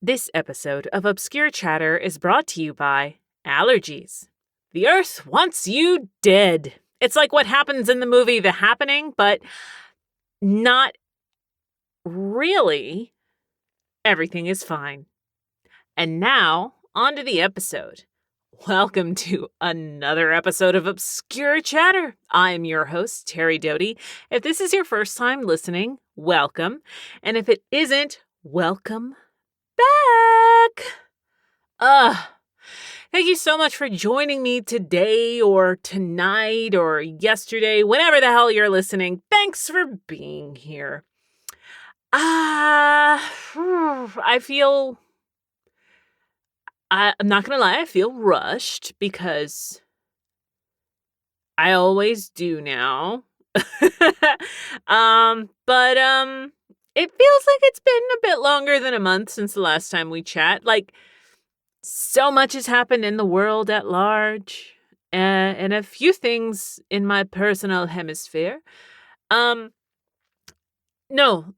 This episode of Obscure Chatter is brought to you by Allergies. The Earth wants you dead. It's like what happens in the movie The Happening, but not really. Everything is fine. And now, on to the episode. Welcome to another episode of Obscure Chatter. I'm your host, Terri Doty. If this is your first time listening, welcome. And if it isn't, welcome back. Thank you so much for joining me today or tonight or yesterday, whenever the hell you're listening. Thanks for being here. I'm not going to lie, I feel rushed because I always do now. But it feels like it's been a bit longer than a month since the last time we chat. Like, so much has happened in the world at large, and a few things in my personal hemisphere. No,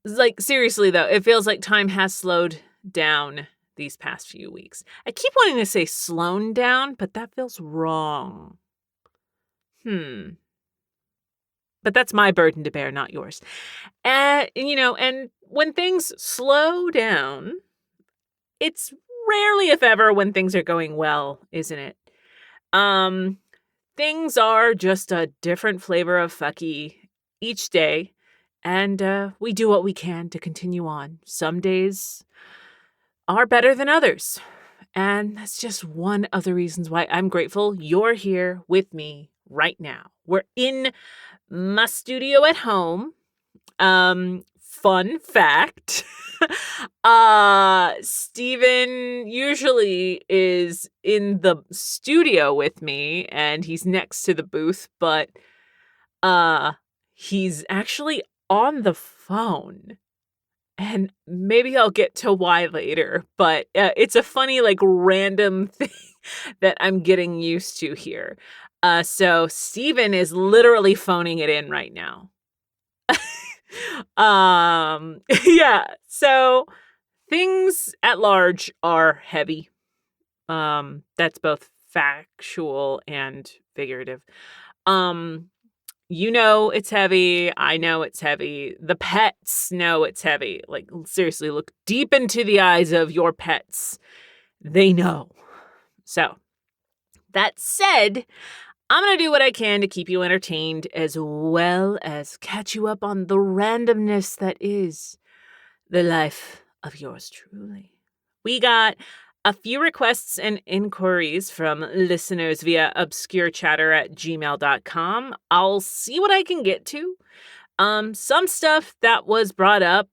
like, seriously though, it feels like time has slowed down these past few weeks. I keep wanting to say slown down, but that feels wrong. But that's my burden to bear, not yours. And when things slow down, it's rarely, if ever, when things are going well, isn't it? Things are just a different flavor of fucky each day, and we do what we can to continue on. Some days are better than others, and that's just one of the reasons why I'm grateful you're here with me right now. We're in my studio at home. Fun fact, Steven usually is in the studio with me and he's next to the booth, but he's actually on the phone. And maybe I'll get to why later, but it's a funny, like, random thing that I'm getting used to here. So Steven is literally phoning it in right now. Yeah, so things at large are heavy. That's both factual and figurative. You know it's heavy. I know it's heavy. The pets know it's heavy. Like, seriously, look deep into the eyes of your pets. They know. So, that said, I'm going to do what I can to keep you entertained as well as catch you up on the randomness that is the life of yours truly. We got a few requests and inquiries from listeners via obscurechatter@gmail.com. I'll see what I can get to. Some stuff that was brought up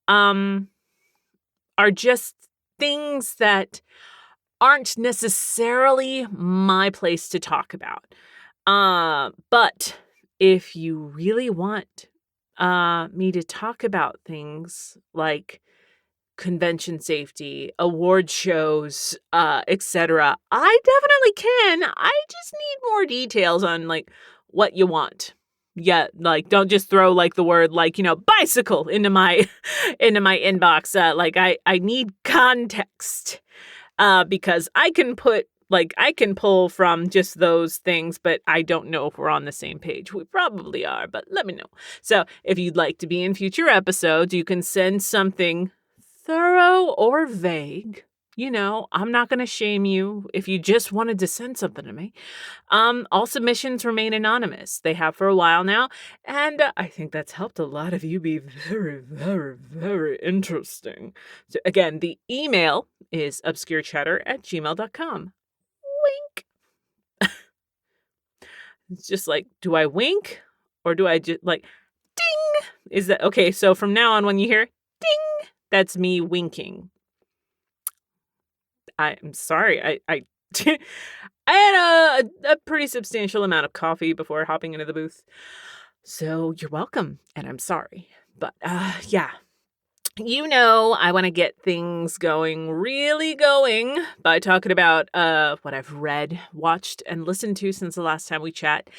are just things that aren't necessarily my place to talk about. But if you really want me to talk about things like convention safety, award shows, etc., I definitely can. I just need more details on, like, what you want. Yeah, like, don't just throw, like, the word, like, bicycle into my inbox. I need context. Because I can pull from just those things, but I don't know if we're on the same page. We probably are, but let me know. So if you'd like to be in future episodes, you can send something thorough or vague. I'm not going to shame you if you just wanted to send something to me. All submissions remain anonymous. They have for a while now, and I think that's helped a lot of you be very, very, very interesting. So again, the email is obscurechatter@gmail.com. Wink. It's just like, do I wink or do I just, like, ding? Is that okay? So from now on, when you hear ding, that's me winking. I'm sorry. I had a pretty substantial amount of coffee before hopping into the booth. So you're welcome, and I'm sorry. But yeah. I want to get things really going by talking about what I've read, watched, and listened to since the last time we chat.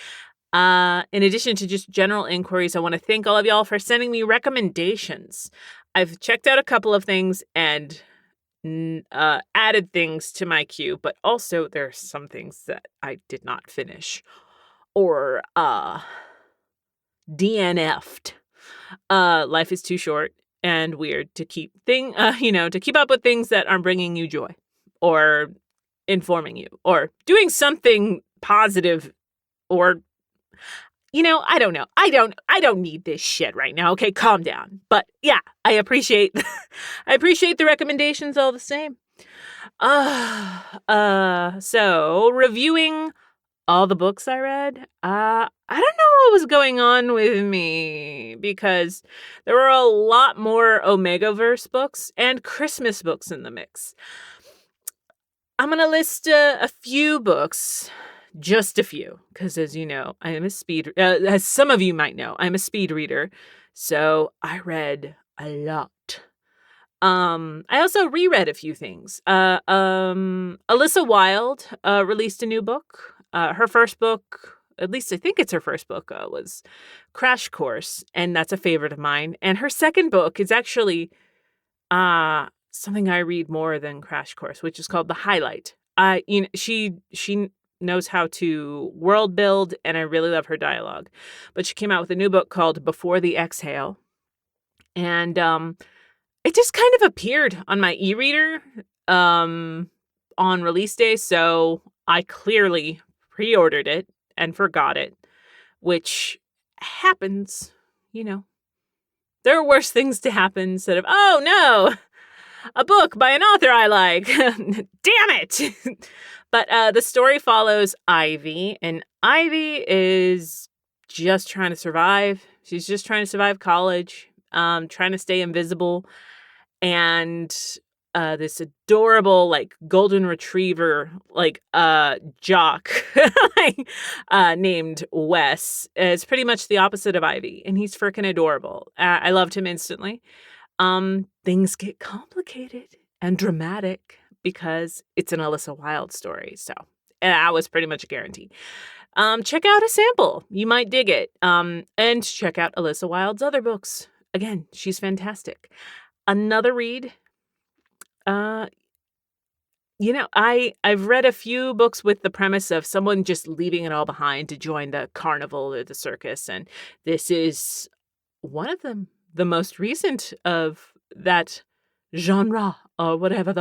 In addition to just general inquiries, I want to thank all of y'all for sending me recommendations. I've checked out a couple of things, and added things to my queue, but also there are some things that I did not finish or DNF'd. Life is too short and weird to keep to keep up with things that aren't bringing you joy or informing you or doing something positive or I don't know. I don't need this shit right now. Okay, calm down. But yeah, I appreciate the recommendations all the same. So reviewing all the books I read, I don't know what was going on with me because there were a lot more Omegaverse books and Christmas books in the mix. I'm going to list a few books. Just a few, because as you know, I am as some of you might know, I'm a speed reader, so I read a lot. I also reread a few things. Alyssa Wilde released a new book. Her first book, at least I think it's her first book, was Crash Course, and that's a favorite of mine. And her second book is actually something I read more than Crash Course, which is called The Highlight. She knows how to world build, and I really love her dialogue. But she came out with a new book called Before the Exhale, and it just kind of appeared on my e-reader on release day, so I clearly pre-ordered it and forgot it, which happens, There are worse things to happen instead of, oh no, a book by an author I like. Damn it! But the story follows Ivy, and Ivy is just trying to survive. She's just trying to survive college, trying to stay invisible. And this adorable, golden retriever, jock named Wes is pretty much the opposite of Ivy, and he's freaking adorable. I loved him instantly. Things get complicated and dramatic because it's an Alyssa Wilde story. So that was pretty much a guarantee. Check out a sample. You might dig it. And check out Alyssa Wilde's other books. Again, she's fantastic. Another read. I've read a few books with the premise of someone just leaving it all behind to join the carnival or the circus. And this is one of them. The most recent of that genre or whatever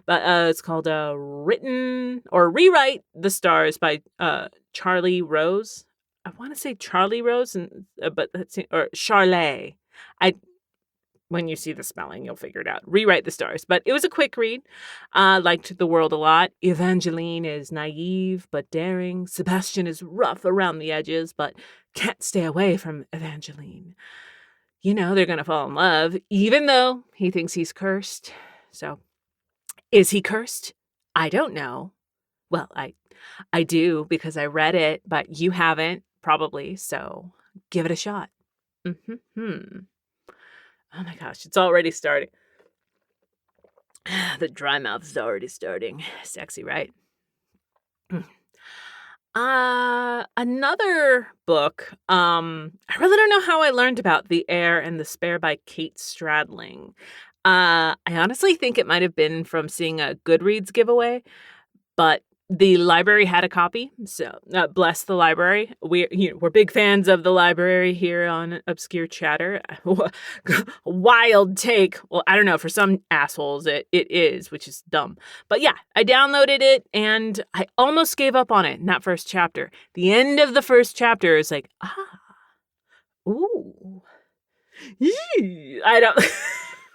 but it's called Written or Rewrite the Stars by Charlie Rose. I want to say Charlie Rose, but that's or Charlet. When you see the spelling, you'll figure it out. Rewrite the Stars. But it was a quick read. Liked the world a lot. Evangeline is naive but daring. Sebastian is rough around the edges but can't stay away from Evangeline. They're going to fall in love, even though he thinks he's cursed. So, is he cursed? I don't know. Well, I do because I read it, but you haven't, probably. So, give it a shot. Oh my gosh, it's already starting. The dry mouth is already starting. Sexy, right? Another book. I really don't know how I learned about The Heir and the Spare by Kate Stradling. I honestly think it might have been from seeing a Goodreads giveaway, but the library had a copy, so bless the library. We're big fans of the library here on Obscure Chatter. Wild take. Well, I don't know. For some assholes, it is, which is dumb. But yeah, I downloaded it, and I almost gave up on it in that first chapter. The end of the first chapter is like, ooh. I don't...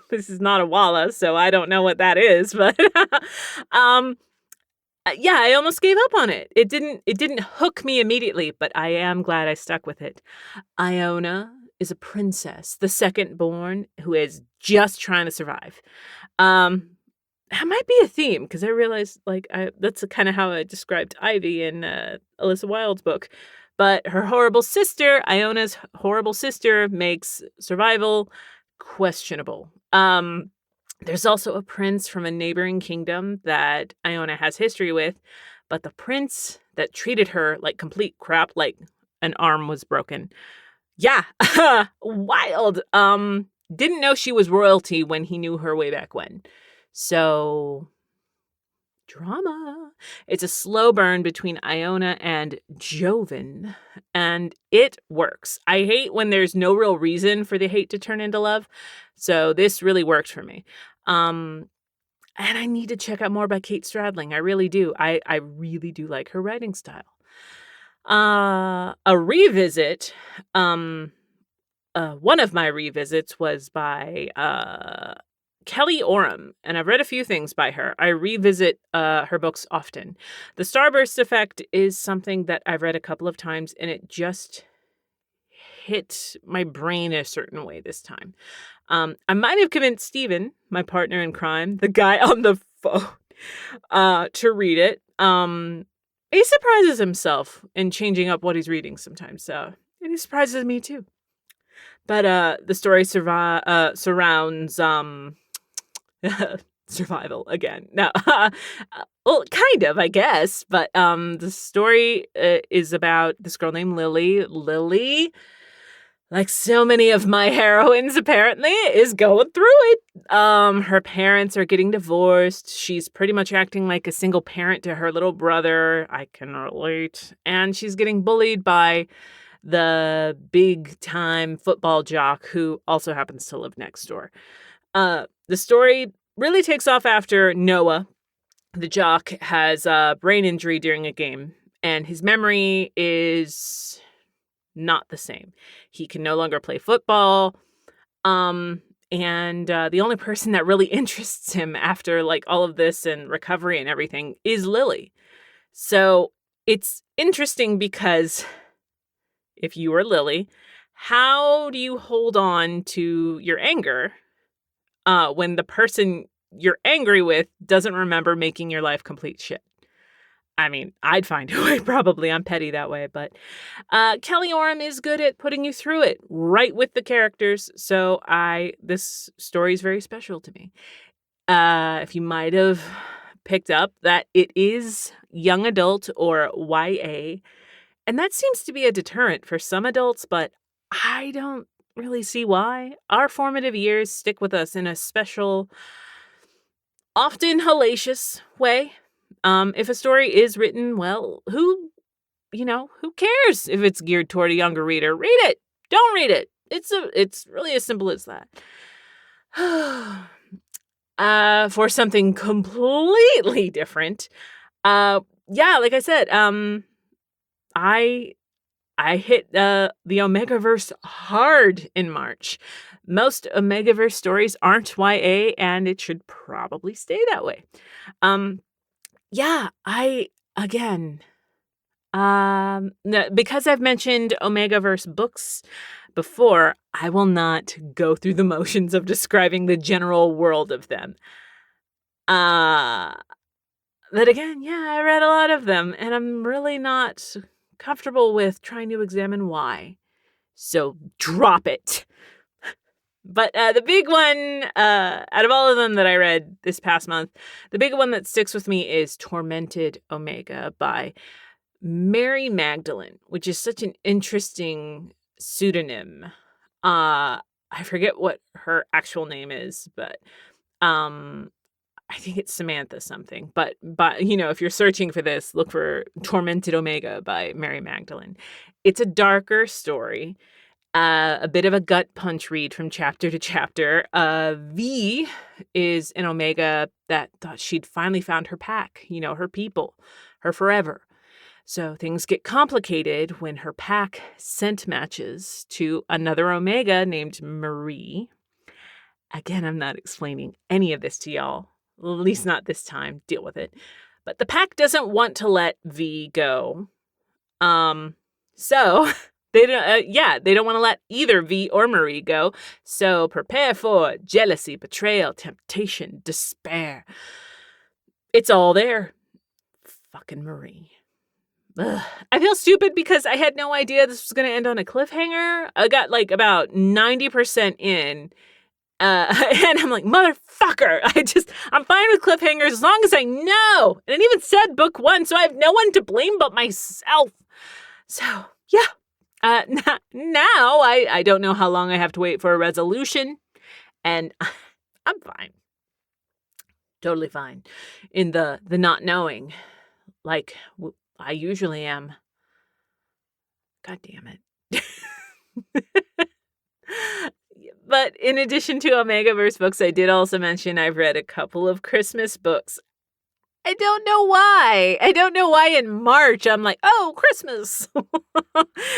This is not a Walla, so I don't know what that is, but... yeah, I almost gave up on it. It didn't hook me immediately, but I am glad I stuck with it. Iona is a princess, the second born, who is just trying to survive. That might be a theme, because I realized, that's kind of how I described Ivy in Alyssa Wilde's book. But her horrible sister, Iona's horrible sister, makes survival questionable. There's also a prince from a neighboring kingdom that Iona has history with, but the prince that treated her like complete crap, like an arm was broken. Yeah, wild. Didn't know she was royalty when he knew her way back when. So, drama. It's a slow burn between Iona and Joven, and it works. I hate when there's no real reason for the hate to turn into love, so this really worked for me. And I need to check out more about Kate Stradling. I really do. I really do like her writing style. A revisit, one of my revisits was by Kelly Oram, and I've read a few things by her. I revisit her books often. The Starburst Effect is something that I've read a couple of times, and it just hit my brain a certain way this time. I might have convinced Steven, my partner in crime, the guy on the phone, to read it. He surprises himself in changing up what he's reading sometimes, and he surprises me too. But the story surrounds survival again. No, well, kind of, I guess. But the story is about this girl named Lily. Lily, like so many of my heroines, apparently, is going through it. Her parents are getting divorced. She's pretty much acting like a single parent to her little brother. I can relate. And she's getting bullied by the big-time football jock who also happens to live next door. The story really takes off after Noah, the jock, has a brain injury during a game, and his memory is not the same. He can no longer play football. And the only person that really interests him after like all of this and recovery and everything is Lily. So it's interesting because if you were Lily, how do you hold on to your anger when the person you're angry with doesn't remember making your life complete shit? I mean, I'd find a way, probably. I'm petty that way. But Kelly Oram is good at putting you through it right with the characters. So this story is very special to me. If you might have picked up that it is young adult or YA. And that seems to be a deterrent for some adults, but I don't really see why. Our formative years stick with us in a special, often hellacious way. If a story is written, well, who cares if it's geared toward a younger reader? Read it. Don't read it. It's really as simple as that. For something completely different. Like I said, I hit the Omegaverse hard in March. Most Omegaverse stories aren't YA, and it should probably stay that way. Because I've mentioned Omegaverse books before, I will not go through the motions of describing the general world of them. But again, I read a lot of them, and I'm really not comfortable with trying to examine why. So drop it. But the big one, out of all of them that I read this past month, the big one that sticks with me is Tormented Omega by Mary Magdalene, which is such an interesting pseudonym. I forget what her actual name is, but I think it's Samantha something. But if you're searching for this, look for Tormented Omega by Mary Magdalene. It's a darker story. A bit of a gut punch read from chapter to chapter. V is an Omega that thought she'd finally found her pack, her people, her forever. So things get complicated when her pack scent matches to another Omega named Marie. Again, I'm not explaining any of this to y'all, at least not this time. Deal with it. But the pack doesn't want to let V go. So they don't want to let either V or Marie go. So prepare for jealousy, betrayal, temptation, despair. It's all there. Fucking Marie. Ugh. I feel stupid because I had no idea this was going to end on a cliffhanger. I got like about 90% in. And I'm like, motherfucker, I'm fine with cliffhangers as long as I know. And it even said book 1, so I have no one to blame but myself. So, yeah. Now I don't know how long I have to wait for a resolution. And I'm fine. Totally fine. In the not knowing, like I usually am. God damn it. But in addition to Omegaverse books, I did also mention I've read a couple of Christmas books. I don't know why. I don't know why in March I'm like, oh, Christmas.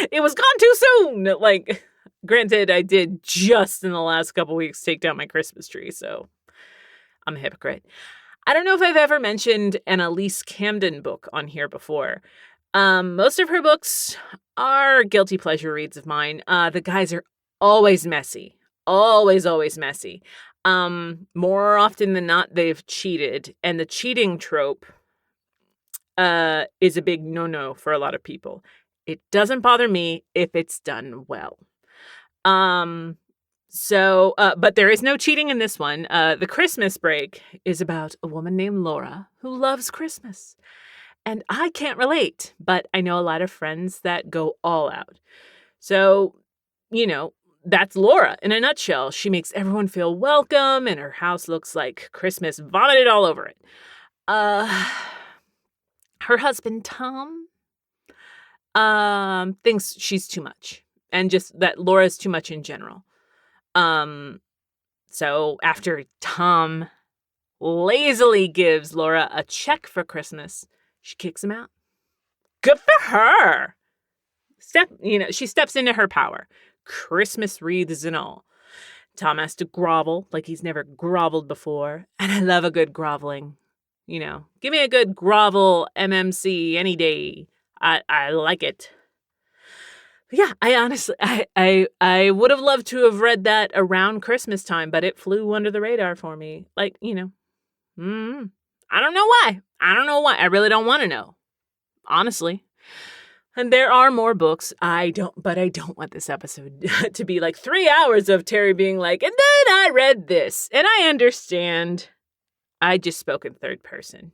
It was gone too soon. Like, granted, I did just in the last couple weeks take down my Christmas tree, so I'm a hypocrite. I don't know if I've ever mentioned an Elise Camden book on here before. Most of her books are guilty pleasure reads of mine. The guys are always messy. Always messy. More often than not, they've cheated. And the cheating trope is a big no-no for a lot of people. It doesn't bother me if it's done well. But there is no cheating in this one. The Christmas Break is about a woman named Laura who loves Christmas. And I can't relate, but I know a lot of friends that go all out. So, that's Laura in a nutshell. She makes everyone feel welcome, and her house looks like Christmas vomited all over it. Her husband, Tom, thinks she's too much, and just that Laura's too much in general. So after Tom lazily gives Laura a check for Christmas, she kicks him out. Good for her. She steps into her power. Christmas wreaths and all. Tom has to grovel like he's never groveled before. And I love a good groveling. Give me a good grovel MMC any day. I like it. But yeah, I honestly, I would have loved to have read that around Christmas time, but it flew under the radar for me. I don't know why. I really don't want to know. Honestly. And there are more books. I don't want this episode to be like 3 hours of Terri being like, and then I read this. And I understand. I just spoke in third person.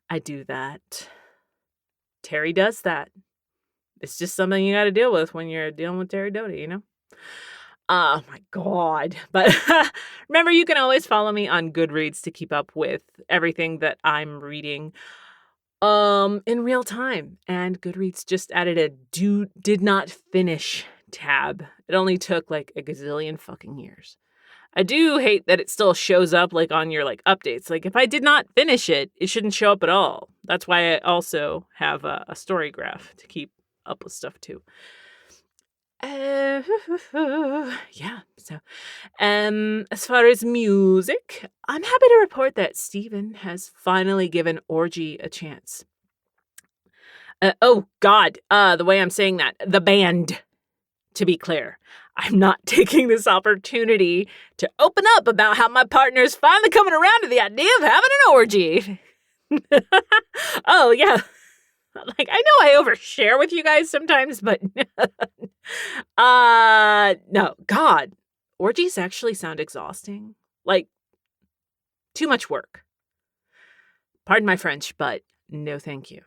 I do that. Terri does that. It's just something you got to deal with when you're dealing with Terri Doty, Oh my God. But remember, you can always follow me on Goodreads to keep up with everything that I'm reading in real time. And Goodreads just added a did not finish tab. It only took like a gazillion fucking years. I do hate that it still shows up like on your like updates. Like if I did not finish it, it shouldn't show up at all. That's why I also have a story graph to keep up with stuff too. Yeah. So, as far as music, I'm happy to report that Steven has finally given Orgy a chance. Oh God, the way I'm saying that, the band, to be clear. I'm not taking this opportunity to open up about how my partner is finally coming around to the idea of having an orgy. Oh, yeah. Like, I know I overshare with you guys sometimes, but no, God, orgies actually sound exhausting. Like, too much work. Pardon my French, but no thank you.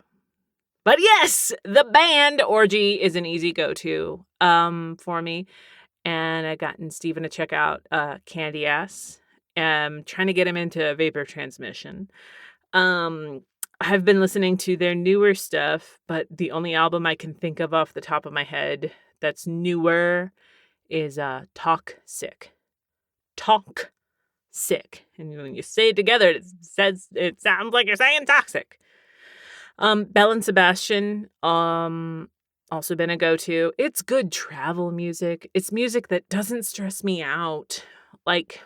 But yes, the band Orgy is an easy go-to for me. And I've gotten Steven to check out Candy Ass. Trying to get him into Vapor Transmission. I've been listening to their newer stuff, but the only album I can think of off the top of my head that's newer is Talk Sick. Talk Sick. And when you say it together, it sounds like you're saying toxic. Belle and Sebastian, also been a go-to. It's good travel music. It's music that doesn't stress me out. Like,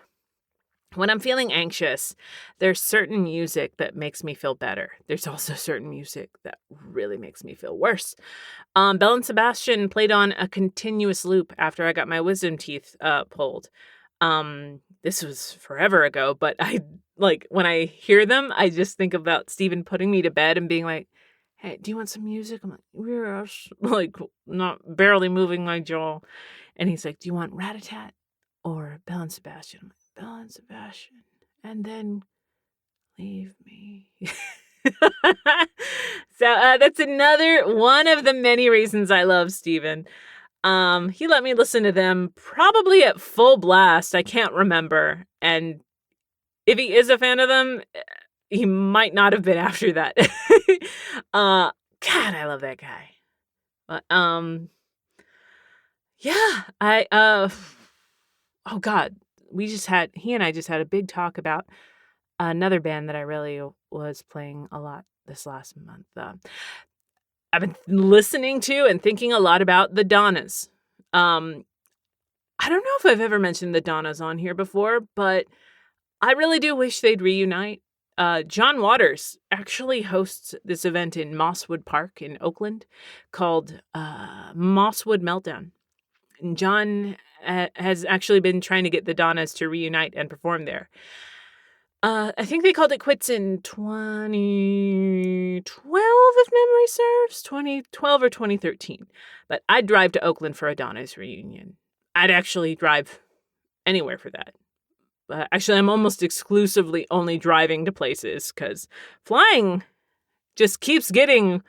when I'm feeling anxious, there's certain music that makes me feel better. There's also certain music that really makes me feel worse. Belle and Sebastian played on a continuous loop after I got my wisdom teeth pulled. This was forever ago, but when I hear them, I just think about Steven putting me to bed and being like, hey, do you want some music? I'm like, yes. Like, not barely moving my jaw. And he's like, do you want Rat-a-tat or Belle and Sebastian? I'm like, Belle and Sebastian. And then leave me. So that's another one of the many reasons I love Steven. He let me listen to them probably at full blast. I can't remember. And if he is a fan of them, he might not have been after that. God, I love that guy. But yeah, oh God, he and I just had a big talk about another band that I really was playing a lot this last month. I've been listening to and thinking a lot about the Donnas. I don't know if I've ever mentioned the Donnas on here before, but I really do wish they'd reunite. John Waters actually hosts this event in Mosswood Park in Oakland called Mosswood Meltdown. And John has actually been trying to get the Donnas to reunite and perform there. I think they called it quits in 2012, if memory serves, 2012 or 2013. But I'd drive to Oakland for a Donnas reunion. I'd actually drive anywhere for that. Actually, I'm almost exclusively only driving to places because flying just keeps getting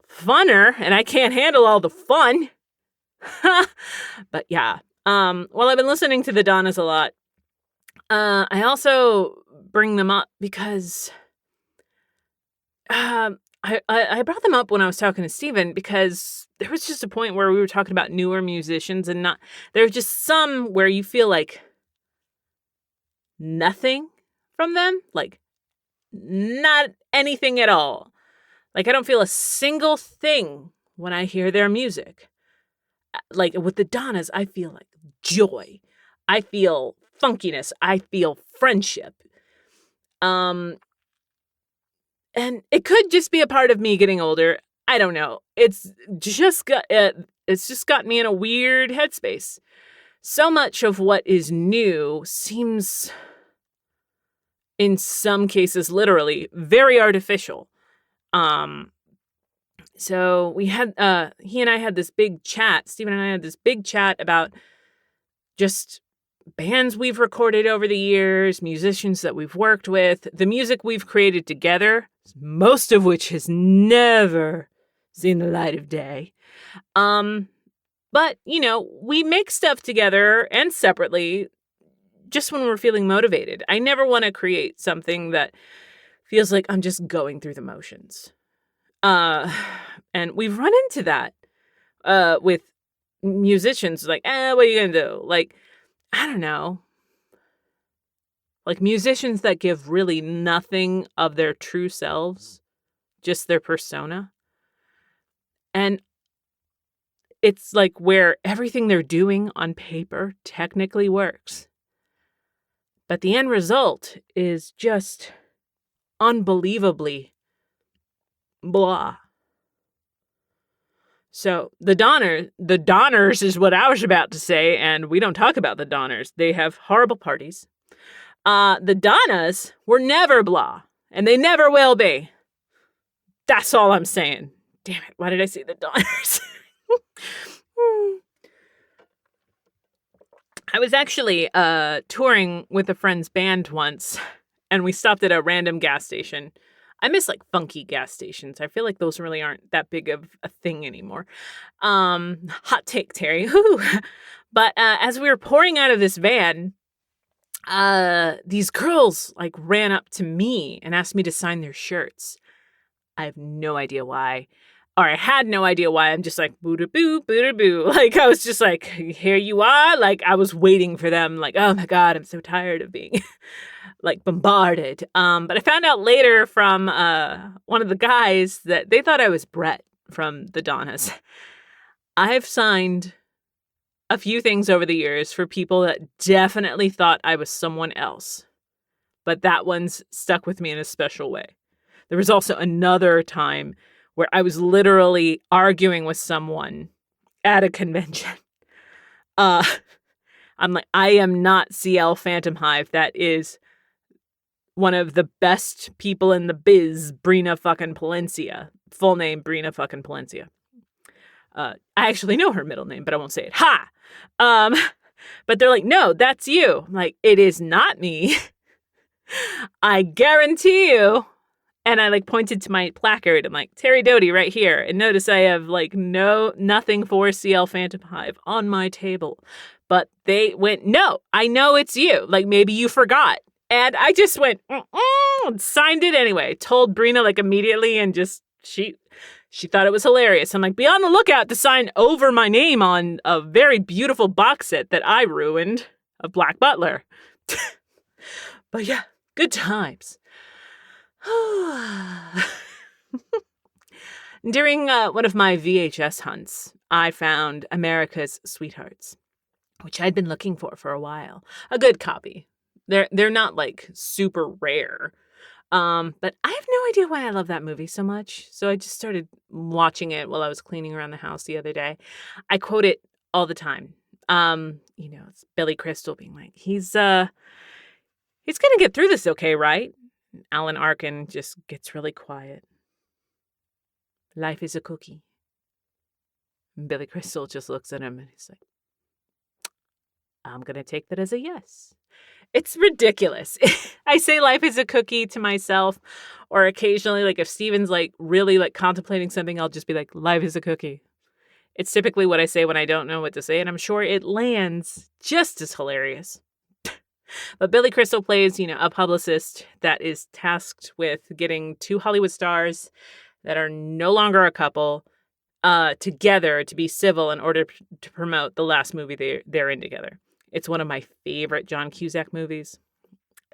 funner, and I can't handle all the fun. But yeah, well, I've been listening to the Donnas a lot. I also bring them up because I brought them up when I was talking to Steven because there was just a point where we were talking about newer musicians and there's just some where you feel like nothing from them, like not anything at all. Like I don't feel a single thing when I hear their music. Like with the Donnas, I feel like joy. I feel funkiness. I feel friendship. And it could just be a part of me getting older. I don't know. It's just got me in a weird headspace. So much of what is new seems, in some cases, literally very artificial. So we had he and I had this big chat. Steven and I had this big chat about just bands we've recorded over the years, musicians that we've worked with, the music we've created together, most of which has never seen the light of day. But, you know, we make stuff together and separately just when we're feeling motivated. I never want to create something that feels like I'm just going through the motions. And we've run into that with musicians like, what are you going to do? Like, I don't know. Like musicians that give really nothing of their true selves, just their persona. And it's like where everything they're doing on paper technically works. But the end result is just unbelievably blah. So the Donners is what I was about to say, and we don't talk about the Donners. They have horrible parties. The Donnas were never blah, and they never will be. That's all I'm saying. Damn it, why did I say the Donners? I was actually touring with a friend's band once, and we stopped at a random gas station. I miss like funky gas stations. I feel like those really aren't that big of a thing anymore. Hot take, Terri. But as we were pouring out of this van, these girls like ran up to me and asked me to sign their shirts. I have no idea why. Or I had no idea why. I'm just like, boo-da-boo, boo-da-boo. Like, I was just like, here you are. Like, I was waiting for them. Like, oh my God, I'm so tired of being like bombarded. But I found out later from one of the guys that they thought I was Brett from the Donnas. I've signed a few things over the years for people that definitely thought I was someone else. But that one's stuck with me in a special way. There was also another time where I was literally arguing with someone at a convention. I'm like, I am not CL Phantom Hive. That is one of the best people in the biz, Brina fucking Palencia. Full name, Brina fucking Palencia. I actually know her middle name, but I won't say it. Ha! But they're like, no, that's you. I'm like, it is not me. I guarantee you. And I like pointed to my placard. I'm like, Terri Doty right here. And notice I have like nothing for CL Phantom Hive on my table. But they went, no, I know it's you. Like, maybe you forgot. And I just went, and signed it anyway. Told Brina, like, immediately, and just, she thought it was hilarious. I'm like, be on the lookout to sign over my name on a very beautiful box set that I ruined of Black Butler. But yeah, good times. During one of my VHS hunts, I found America's Sweethearts, which I'd been looking for a while. A good copy. They're not like super rare. But I have no idea why I love that movie so much. So I just started watching it while I was cleaning around the house the other day. I quote it all the time. It's Billy Crystal being like, he's gonna get through this okay, right? Alan Arkin just gets really quiet. Life is a cookie. And Billy Crystal just looks at him and he's like, I'm gonna take that as a yes. It's ridiculous. I say life is a cookie to myself, or occasionally, like, if Steven's like really like contemplating something, I'll just be like, life is a cookie. It's typically what I say when I don't know what to say, and I'm sure it lands just as hilarious. But Billy Crystal plays, a publicist that is tasked with getting two Hollywood stars that are no longer a couple together to be civil in order to promote the last movie they're in together. It's one of my favorite John Cusack movies.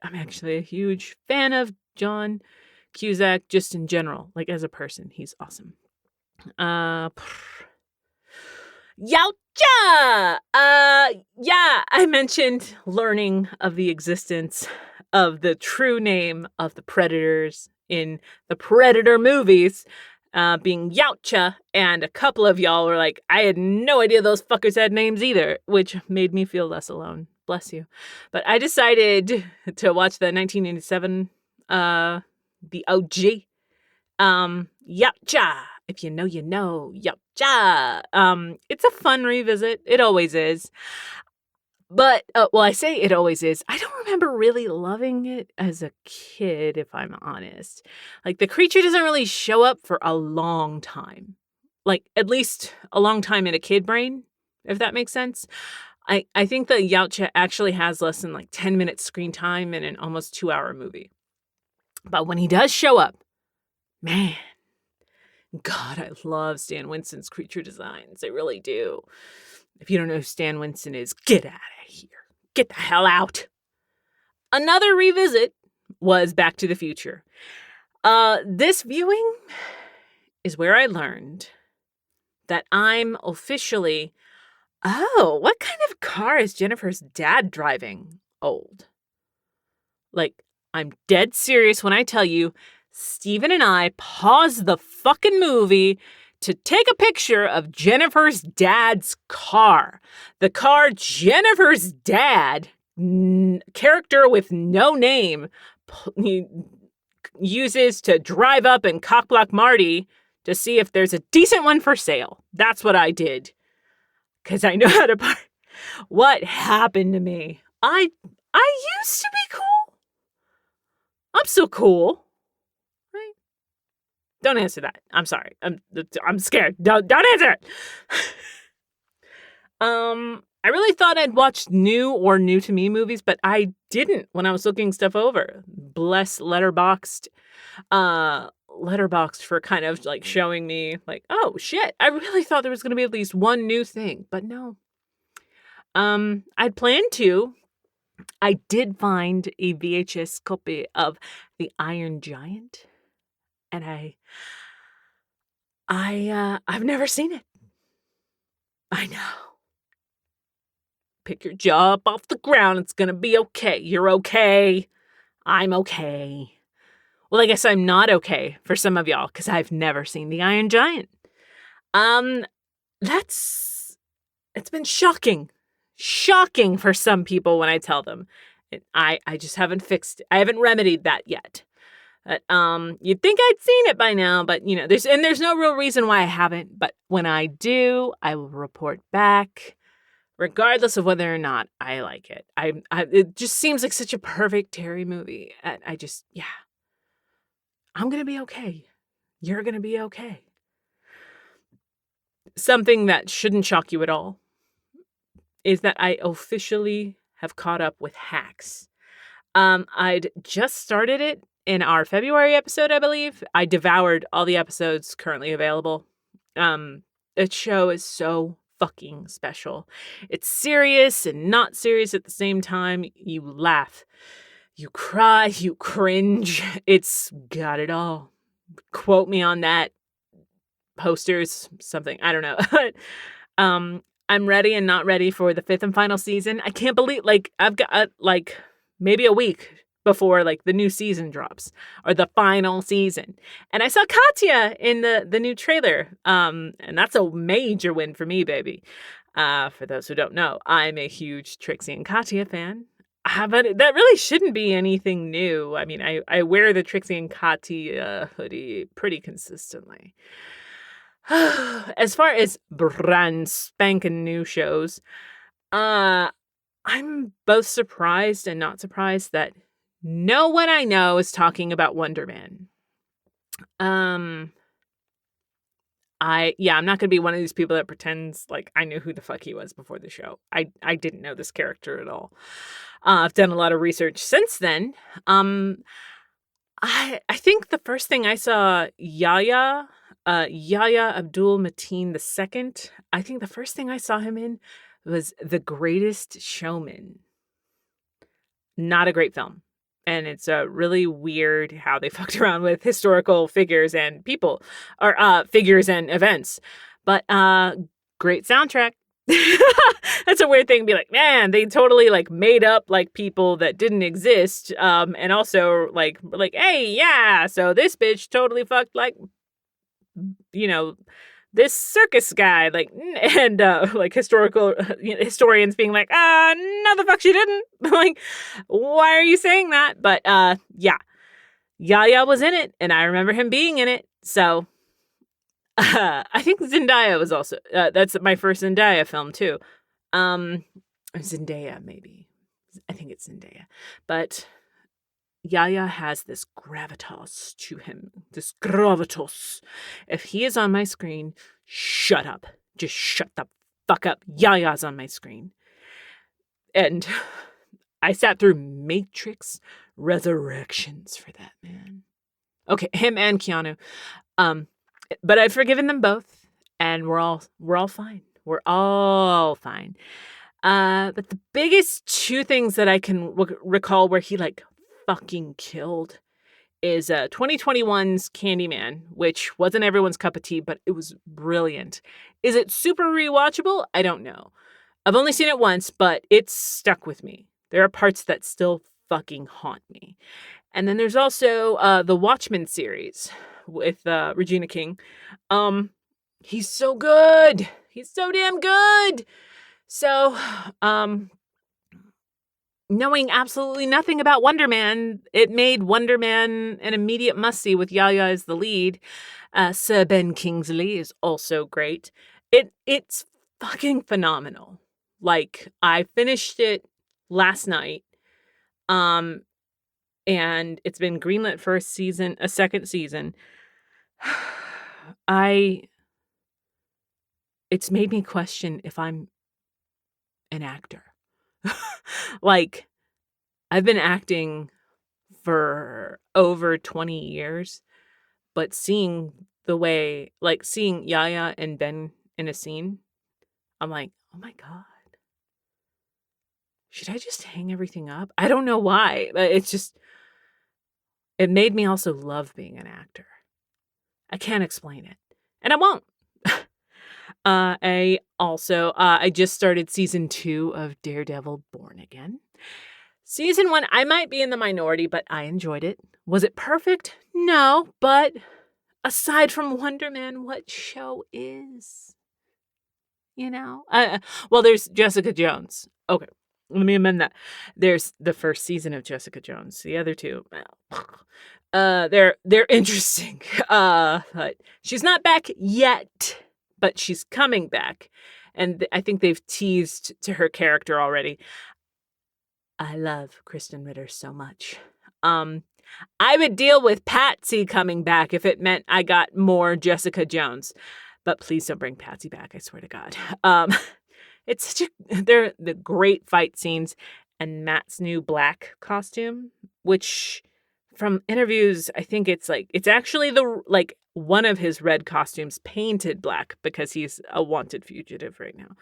I'm actually a huge fan of John Cusack just in general, like as a person. He's awesome. Yowcha! I mentioned learning of the existence of the true name of the predators in the Predator movies, being Yowcha, and a couple of y'all were like, I had no idea those fuckers had names either, which made me feel less alone. Bless you. But I decided to watch the 1987, the OG, Yowcha. If you know, you know. Yowcha. It's a fun revisit. It always is. But, I say it always is. I don't remember really loving it as a kid, if I'm honest. Like, the creature doesn't really show up for a long time. Like, at least a long time in a kid brain, if that makes sense. I think the Yowcha actually has less than, 10 minutes screen time in an almost 2-hour movie. But when he does show up, man, God, I love Stan Winston's creature designs. I really do. If you don't know who Stan Winston is, get out of here. Get the hell out. Another revisit was Back to the Future. This viewing is where I learned that I'm officially, what kind of car is Jennifer's dad driving? Old. Like, I'm dead serious when I tell you, Steven and I paused the fucking movie to take a picture of Jennifer's dad's car. The car Jennifer's dad, character with no name, uses to drive up and cockblock Marty to see if there's a decent one for sale. That's what I did. Because I know how to park. What happened to me? I used to be cool. I'm still cool. Don't answer that. I'm sorry. I'm scared. Don't answer it. I really thought I'd watched new to me movies, but I didn't when I was looking stuff over. Bless Letterboxd for kind of like showing me like, oh shit, I really thought there was going to be at least one new thing, but no. I'd planned to. I did find a VHS copy of The Iron Giant. And I've never seen it. I know. Pick your jaw up off the ground. It's going to be okay. You're okay. I'm okay. Well, I guess I'm not okay for some of y'all because I've never seen The Iron Giant. It's been shocking. Shocking for some people when I tell them. I just haven't fixed it. I haven't remedied that yet. You'd think I'd seen it by now, but there's no real reason why I haven't. But when I do, I will report back, regardless of whether or not I like it. It just seems like such a perfect Terri movie. And I'm gonna be okay. You're gonna be okay. Something that shouldn't shock you at all is that I officially have caught up with Hacks. I'd just started it in our February episode, I believe. I devoured all the episodes currently available. The show is so fucking special. It's serious and not serious at the same time. You laugh, you cry, you cringe. It's got it all. Quote me on that. Posters, something. I don't know. I'm ready and not ready for the 5th and final season. I can't believe, I've got, maybe a week before, the new season drops. Or the final season. And I saw Katya in the new trailer. And that's a major win for me, baby. For those who don't know, I'm a huge Trixie and Katya fan. But that really shouldn't be anything new. I mean, I wear the Trixie and Katya hoodie pretty consistently. As far as brand spanking new shows, I'm both surprised and not surprised that no one I know is talking about Wonder Man. I'm not gonna be one of these people that pretends like I knew who the fuck he was before the show. I didn't know this character at all. I've done a lot of research since then. I think the first thing I saw Yahya Abdul-Mateen II. I think the first thing I saw him in was The Greatest Showman. Not a great film. And it's really weird how they fucked around with historical figures and people, or figures and events. But great soundtrack. That's a weird thing to be like, man, they totally made up people that didn't exist. And also like, hey, yeah, so this bitch totally fucked this circus guy, and historical historians being like, no, the fuck she didn't. Why are you saying that? But yeah, Yahya was in it, and I remember him being in it. So I think Zendaya was also. That's my first Zendaya film too. Zendaya maybe. I think it's Zendaya, but. Yahya has this gravitas to him. This gravitas. If he is on my screen, shut up. Just shut the fuck up. Yahya's on my screen. And I sat through Matrix Resurrections for that, man. Okay, him and Keanu. But I've forgiven them both, and we're all fine. We're all fine. But the biggest two things that I can recall where he fucking killed is 2021's Candyman, which wasn't everyone's cup of tea, but it was brilliant. Is it super rewatchable? I don't know. I've only seen it once, but it's stuck with me. There are parts that still fucking haunt me. And then there's also the Watchmen series with Regina King. He's so good. He's so damn good. So, knowing absolutely nothing about Wonder Man, it made Wonder Man an immediate must-see with Yahya as the lead. Sir Ben Kingsley is also great. It's fucking phenomenal. I finished it last night, and it's been greenlit for a second season. It's made me question if I'm an actor. I've been acting for over 20 years, but seeing Yahya and Ben in a scene, I'm like, oh my God. Should I just hang everything up? I don't know why, but it made me also love being an actor. I can't explain it, and I won't. I just started season 2 of Daredevil Born Again. Season 1, I might be in the minority, but I enjoyed it. Was it perfect? No, but aside from Wonder Man, what show is? Well, there's Jessica Jones. Okay, let me amend that. There's the first season of Jessica Jones. The other two, they're interesting. But she's not back yet. But she's coming back, and I think they've teased to her character already. I love Kristen Ritter so much. I would deal with Patsy coming back if it meant I got more Jessica Jones, but please don't bring Patsy back, I swear to God. they're the great fight scenes, and Matt's new black costume, which from interviews, I think it's actually one of his red costumes painted black because he's a wanted fugitive right now.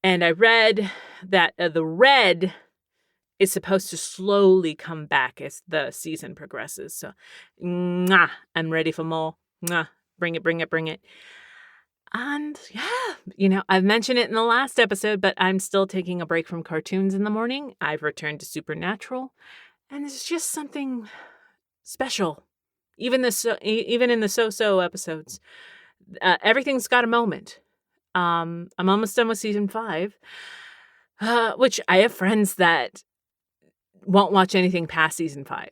And I read that the red is supposed to slowly come back as the season progresses. So, I'm ready for more. Bring it. And yeah, I've mentioned it in the last episode, but I'm still taking a break from cartoons in the morning. I've returned to Supernatural, and it's just something special. Even in the so-so episodes, everything's got a moment. I'm almost done with season 5, which I have friends that won't watch anything past season 5.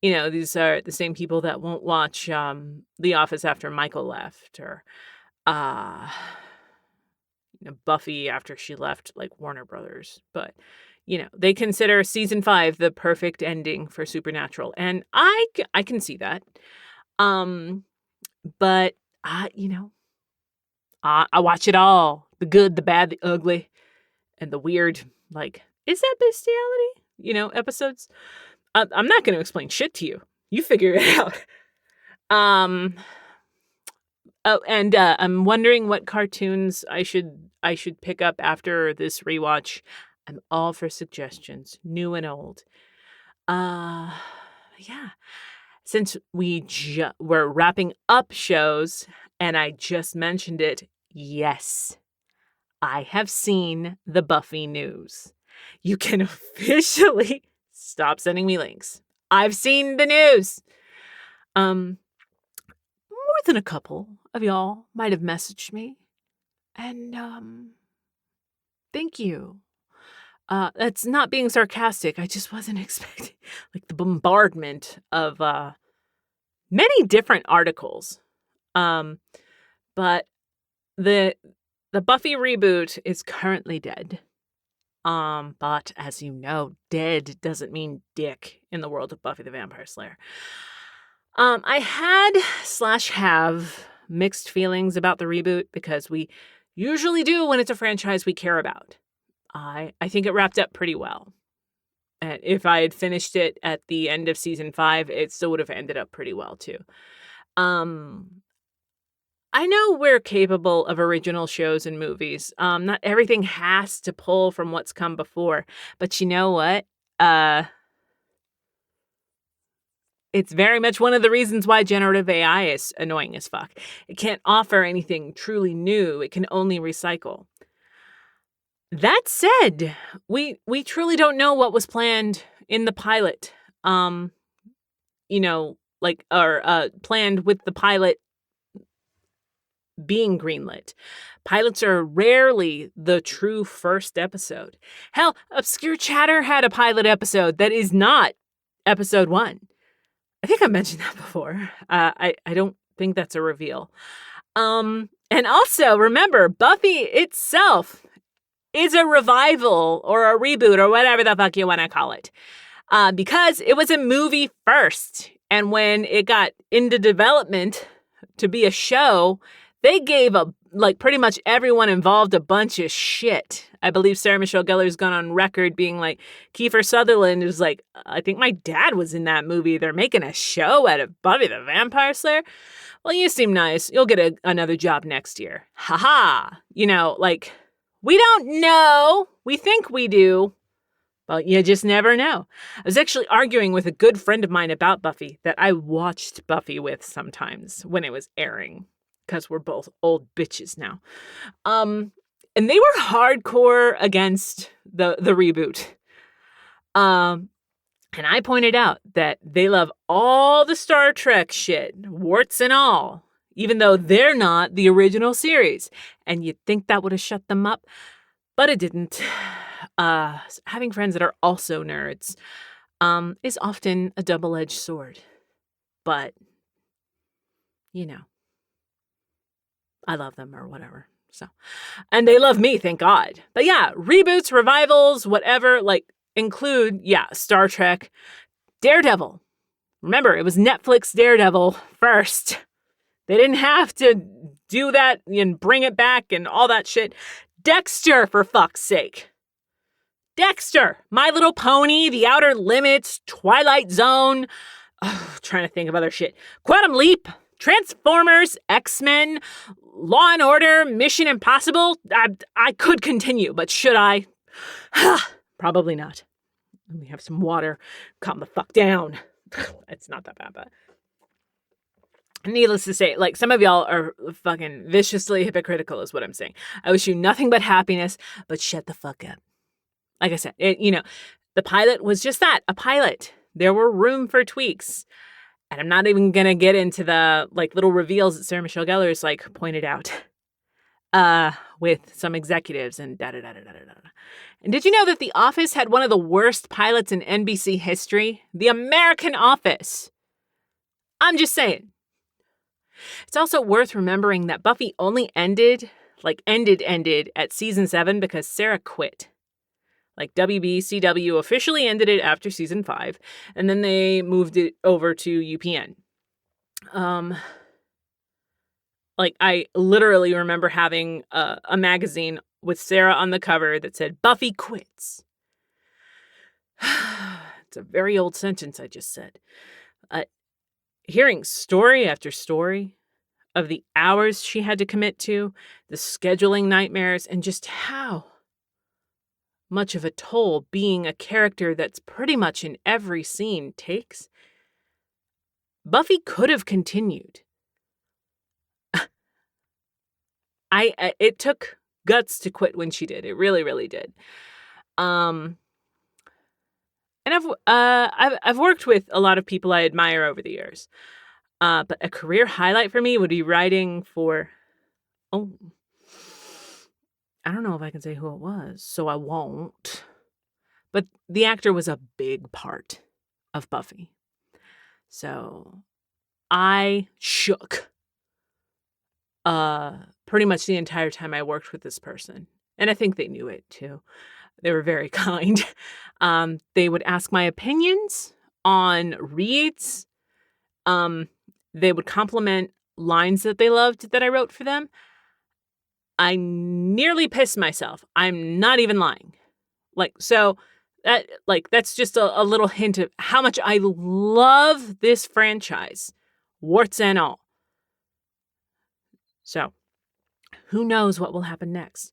These are the same people that won't watch The Office after Michael left, or Buffy after she left, like Warner Brothers. But they consider season 5 the perfect ending for Supernatural, and I can see that. But I watch it all: the good, the bad, the ugly, and the weird. Like, is that bestiality? Episodes. I'm not going to explain shit to you. You figure it out. Oh, and I'm wondering what cartoons I should pick up after this rewatch. I'm all for suggestions, new and old. Yeah. Since we're wrapping up shows, and I just mentioned it, yes, I have seen the Buffy news. You can officially stop sending me links. I've seen the news. More than a couple of y'all might have messaged me. And thank you. That's not being sarcastic. I just wasn't expecting the bombardment of many different articles. But the Buffy reboot is currently dead. But as you know, dead doesn't mean dick in the world of Buffy the Vampire Slayer. I have mixed feelings about the reboot because we usually do when it's a franchise we care about. I think it wrapped up pretty well. And if I had finished it at the end of season 5, it still would have ended up pretty well too. I know we're capable of original shows and movies. Not everything has to pull from what's come before. But you know what? It's very much one of the reasons why generative AI is annoying as fuck. It can't offer anything truly new. It can only recycle. That said, we truly don't know what was planned in the pilot. Planned with the pilot being greenlit. Pilots are rarely the true first episode. Hell, Obscure Chatter had a pilot episode that is not episode 1. I think I mentioned that before. I don't think that's a reveal. And also, remember, Buffy itself is a revival or a reboot or whatever the fuck you want to call it. Because it was a movie first. And when it got into development to be a show, they gave pretty much everyone involved a bunch of shit. I believe Sarah Michelle Gellar's gone on record being like, Kiefer Sutherland is like, I think my dad was in that movie. They're making a show out of Buffy the Vampire Slayer. Well, you seem nice. You'll get another job next year. Ha-ha. We don't know. We think we do. But you just never know. I was actually arguing with a good friend of mine about Buffy that I watched Buffy with sometimes when it was airing. Because we're both old bitches now. And they were hardcore against the reboot. And I pointed out that they love all the Star Trek shit, warts and all, even though they're not the original series. And you'd think that would have shut them up, but it didn't. Having friends that are also nerds is often a double-edged sword. But, I love them or whatever. So, and they love me, thank God. But yeah, reboots, revivals, whatever, include, Star Trek, Daredevil. Remember, it was Netflix Daredevil first. They didn't have to do that and bring it back and all that shit. Dexter, for fuck's sake. Dexter, My Little Pony, The Outer Limits, Twilight Zone. Oh, trying to think of other shit. Quantum Leap, Transformers, X-Men, Law and Order, Mission Impossible. I could continue, but should I? Probably not. Let me have some water. Calm the fuck down. It's not that bad, but needless to say, like, some of y'all are fucking viciously hypocritical is what I'm saying. I wish you nothing but happiness, but shut the fuck up. Like I said, the pilot was just that, a pilot. There were room for tweaks. And I'm not even going to get into the, like, little reveals that Sarah Michelle Gellar has, like, pointed out with some executives and da-da-da-da-da-da. And did you know that The Office had one of the worst pilots in NBC history? The American Office. I'm just saying. It's also worth remembering that Buffy only ended at season 7 because Sarah quit. Like, WBCW officially ended it after season 5, and then they moved it over to UPN. Like, I literally remember having a magazine with Sarah on the cover that said, Buffy quits. It's a very old sentence I just said. Hearing story after story of the hours she had to commit to, the scheduling nightmares, and just how much of a toll being a character that's pretty much in every scene takes, Buffy could have continued. It took guts to quit when she did. It really, really did. And I've worked with a lot of people I admire over the years. But a career highlight for me would be writing for, I don't know if I can say who it was, so I won't. But the actor was a big part of Buffy. So I shook pretty much the entire time I worked with this person. And I think they knew it too. They were very kind. They would ask my opinions on reads. They would compliment lines that they loved that I wrote for them. I nearly pissed myself. I'm not even lying. That's just a little hint of how much I love this franchise, warts and all. So, who knows what will happen next?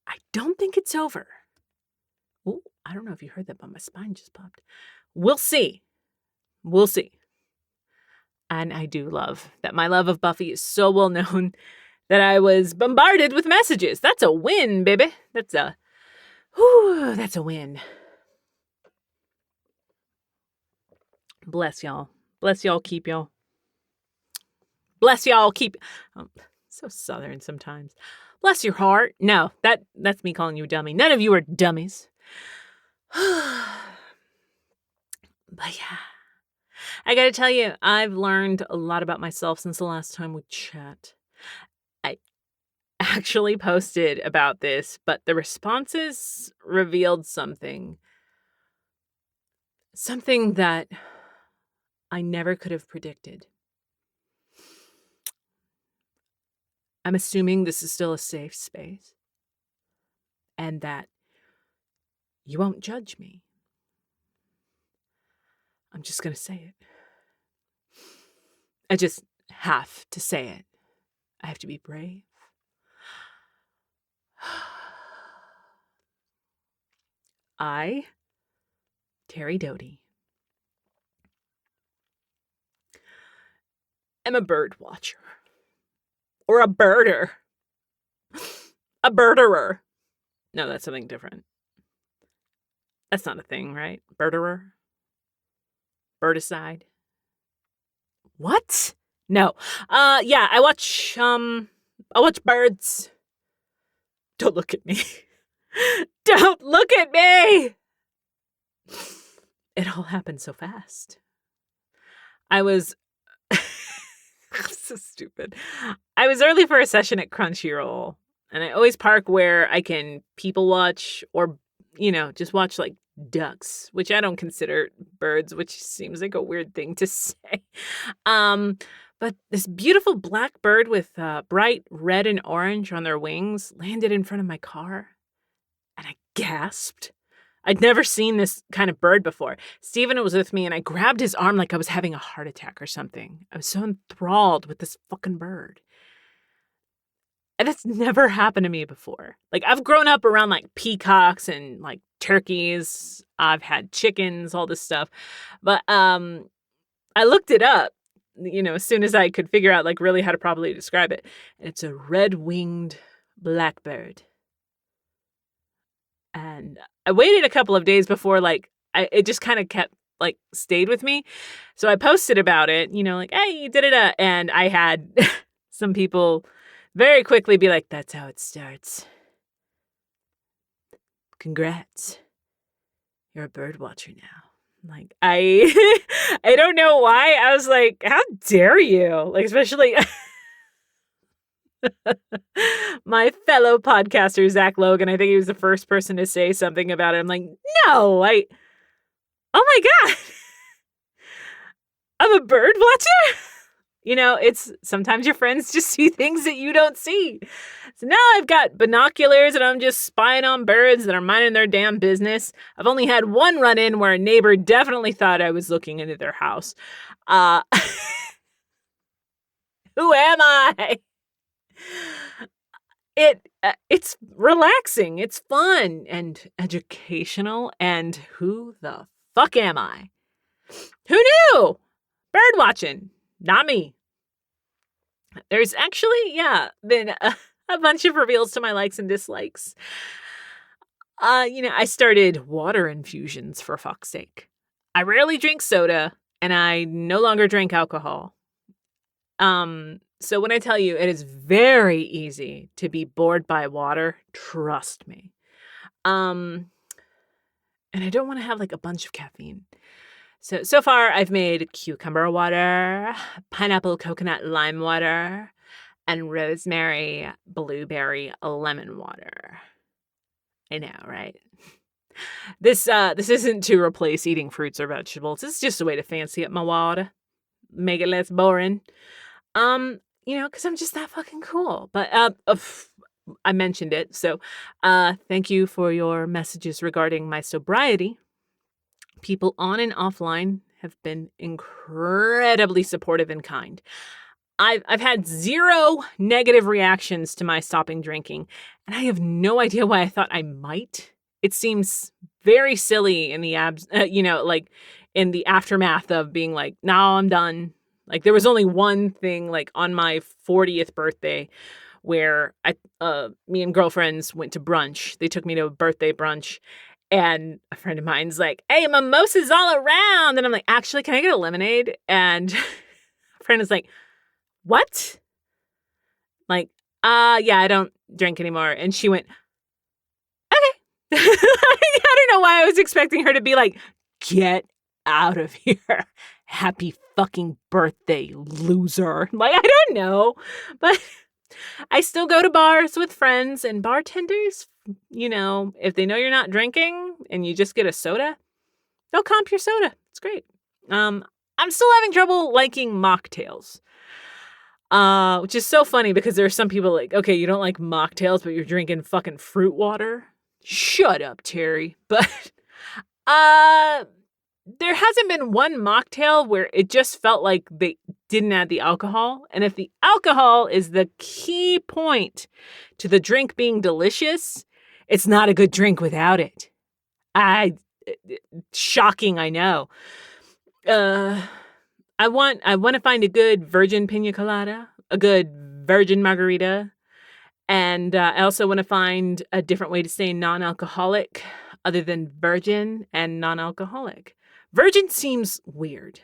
I don't think it's over. Oh, I don't know if you heard that, but my spine just popped. We'll see. We'll see. And I do love that my love of Buffy is so well known that I was bombarded with messages. That's a win, baby. That's a win. Bless y'all. Bless y'all, keep y'all. Bless y'all, keep... so Southern sometimes. Bless your heart. No, that's me calling you a dummy. None of you are dummies. But yeah. I gotta tell you, I've learned a lot about myself since the last time we chat. I actually posted about this, but the responses revealed something that I never could have predicted. I'm assuming this is still a safe space and that you won't judge me. I'm just going to say it. I just have to say it. I have to be brave. I, Terri Doty, am a bird watcher. Or a birder. A birderer. No, that's something different. That's not a thing, right? Birderer? Birdicide? What? No. Yeah, I watch birds. Don't look at me. Don't look at me! It all happened so fast. I was... so stupid. I was early for a session at Crunchyroll, and I always park where I can people watch or, just watch like ducks, which I don't consider birds, which seems like a weird thing to say. Um, but this beautiful black bird with bright red and orange on their wings landed in front of my car, and I gasped. I'd never seen this kind of bird before. Steven was with me, and I grabbed his arm like I was having a heart attack or something. I was so enthralled with this fucking bird. And that's never happened to me before. Like, I've grown up around, like, peacocks and, like, turkeys. I've had chickens, all this stuff. But I looked it up, as soon as I could figure out, like, really how to properly describe it. And it's a red-winged blackbird. And I waited a couple of days before, like, it just kind of kept, like, stayed with me. So I posted about it, like, hey, da-da-da. And I had some people very quickly be like, that's how it starts. Congrats. You're a bird watcher now. Like, I don't know why. I was like, how dare you? Like, especially my fellow podcaster, Zach Logan. I think he was the first person to say something about it. I'm like, no, oh my God. I'm a bird watcher? It's sometimes your friends just see things that you don't see. So now I've got binoculars and I'm just spying on birds that are minding their damn business. I've only had one run-in where a neighbor definitely thought I was looking into their house. Who am I? It's relaxing, it's fun and educational, and who the fuck am I? Who knew? Bird watching. Not me. There's actually, been a bunch of reveals to my likes and dislikes. I started water infusions, for fuck's sake. I rarely drink soda, and I no longer drink alcohol. So when I tell you it is very easy to be bored by water, trust me. And I don't want to have, like, a bunch of caffeine. So far, I've made cucumber water, pineapple coconut lime water, and rosemary blueberry lemon water. I know, right? This isn't to replace eating fruits or vegetables. It's just a way to fancy up my water, make it less boring. Because I'm just that fucking cool. But I mentioned it, so thank you for your messages regarding my sobriety. People on and offline have been incredibly supportive and kind. I've had zero negative reactions to my stopping drinking, and I have no idea why I thought I might. It seems very silly in the in the aftermath of being like, no, I'm done. Like, there was only one thing, like, on my 40th birthday where me and girlfriends went to brunch. They took me to a birthday brunch. And a friend of mine's like, hey, mimosas all around. And I'm like, actually, can I get a lemonade? And a friend is like, what? Like, yeah, I don't drink anymore. And she went, okay. I don't know why I was expecting her to be like, get out of here. Happy fucking birthday, loser. Like, I don't know. But I still go to bars with friends, and bartenders, if they know you're not drinking and you just get a soda, they'll comp your soda. It's great. I'm still having trouble liking mocktails, which is so funny because there are some people like, okay, you don't like mocktails, but you're drinking fucking fruit water. Shut up, Terry. But there hasn't been one mocktail where it just felt like they didn't add the alcohol. And if the alcohol is the key point to the drink being delicious, it's not a good drink without it. Shocking, I know. I want to find a good virgin pina colada, a good virgin margarita, and I also want to find a different way to say non-alcoholic other than virgin and non-alcoholic. Virgin seems weird.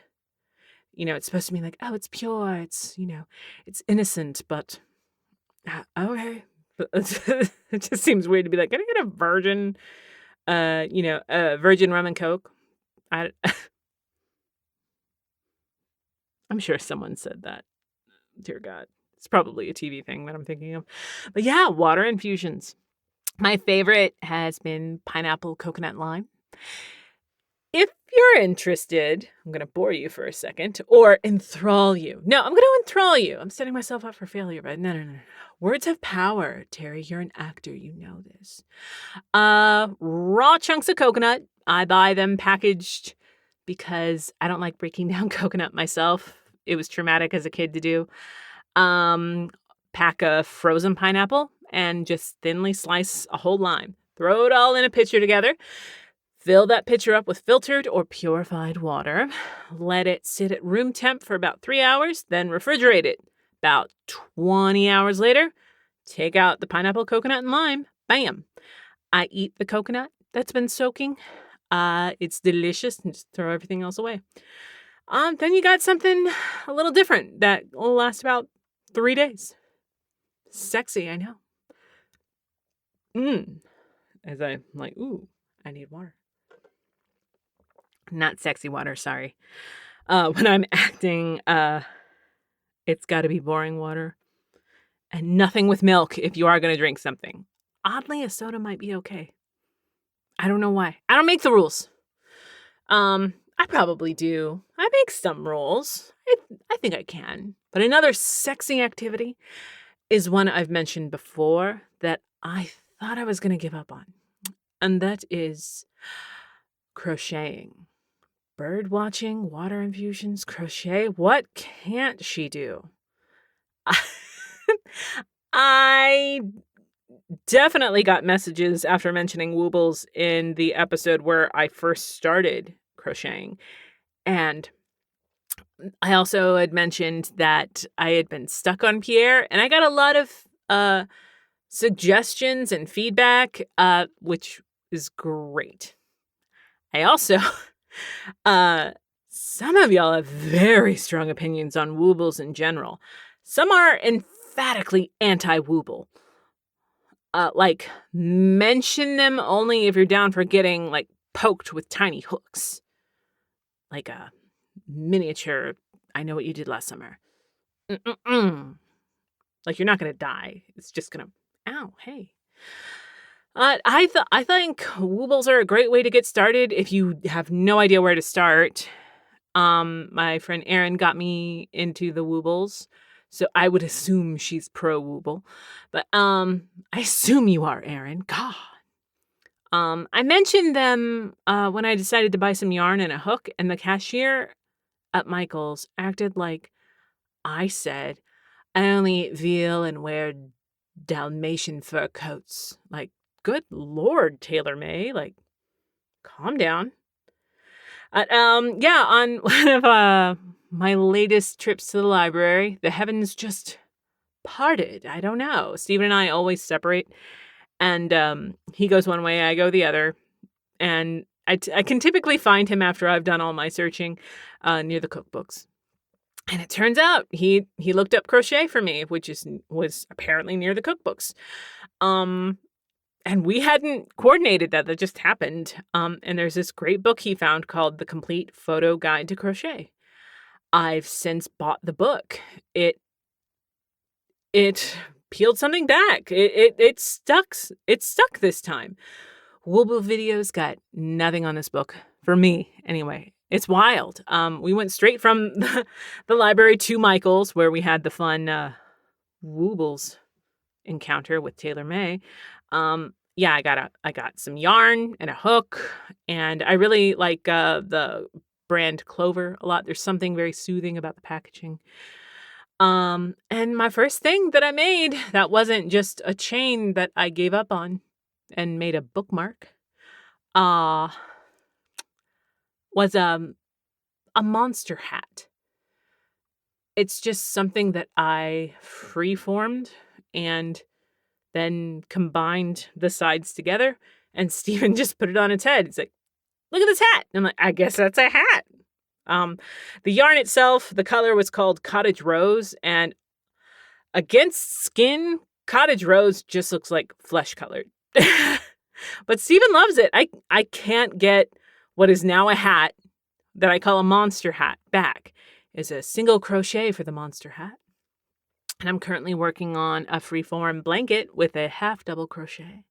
It's supposed to be like, oh, it's pure, it's, it's innocent, but okay. It just seems weird to be like, can I get a virgin, a virgin rum and Coke? I'm sure someone said that. Dear God. It's probably a TV thing that I'm thinking of. But yeah, water infusions. My favorite has been pineapple coconut lime. If you're interested, I'm going to bore you for a second, or enthrall you. No, I'm going to enthrall you. I'm setting myself up for failure, but no. Words have power, Terry. You're an actor. You know this. Raw chunks of coconut. I buy them packaged because I don't like breaking down coconut myself. It was traumatic as a kid to do. Pack a frozen pineapple and just thinly slice a whole lime. Throw it all in a pitcher together. Fill that pitcher up with filtered or purified water. Let it sit at room temp for about 3 hours, then refrigerate it. About 20 hours later, take out the pineapple, coconut, and lime. Bam! I eat the coconut that's been soaking. It's delicious, and just throw everything else away. Then you got something a little different that will last about 3 days. Sexy, I know. As I'm like, ooh, I need water. Not sexy water, sorry. When I'm acting, it's got to be boring water. And nothing with milk if you are going to drink something. Oddly, a soda might be okay. I don't know why. I don't make the rules. I probably do. I make some rules. I think I can. But another sexy activity is one I've mentioned before that I thought I was going to give up on. And that is crocheting. Bird watching, water infusions, crochet. What can't she do? I definitely got messages after mentioning Woobles in the episode where I first started crocheting. And I also had mentioned that I had been stuck on Pierre, and I got a lot of suggestions and feedback, which is great. I also... some of y'all have very strong opinions on Woobles in general. Some are emphatically anti-Wooble. Like, mention them only if you're down for getting, like, poked with tiny hooks. Like a miniature, I know what you did last summer. Like, you're not going to die. It's just going to, ow, hey. I think Woobles are a great way to get started if you have no idea where to start. My friend Erin got me into the Woobles, so I would assume she's pro Wooble. But I assume you are, Erin. God. I mentioned them when I decided to buy some yarn and a hook, and the cashier at Michael's acted like I said I only eat veal and wear Dalmatian fur coats. Like, good Lord, Taylor May, like, calm down. Yeah, on one of my latest trips to the library, the heavens just parted. I don't know. Stephen and I always separate, and he goes one way, I go the other, and I can typically find him after I've done all my searching near the cookbooks. And it turns out he looked up crochet for me, which was apparently near the cookbooks. And we hadn't coordinated that. That just happened. And there's this great book he found called The Complete Photo Guide to Crochet. I've since bought the book. It peeled something back. It stuck. It stuck this time. Wooble Videos got nothing on this book. For me, anyway. It's wild. We went straight from the library to Michael's, where we had the fun Woobles encounter with Taylor May. Yeah, I got some yarn and a hook, and I really like the brand Clover a lot. There's something very soothing about the packaging. And my first thing that I made that wasn't just a chain that I gave up on and made a bookmark, was a monster hat. It's just something that I freeformed and then combined the sides together, and Steven just put it on its head. It's like, look at this hat. And I'm like, I guess that's a hat. The yarn itself, the color was called Cottage Rose, and against skin, Cottage Rose just looks like flesh colored. But Steven loves it. I can't get what is now a hat that I call a monster hat back. Is a single crochet for the monster hat. And I'm currently working on a freeform blanket with a half double crochet.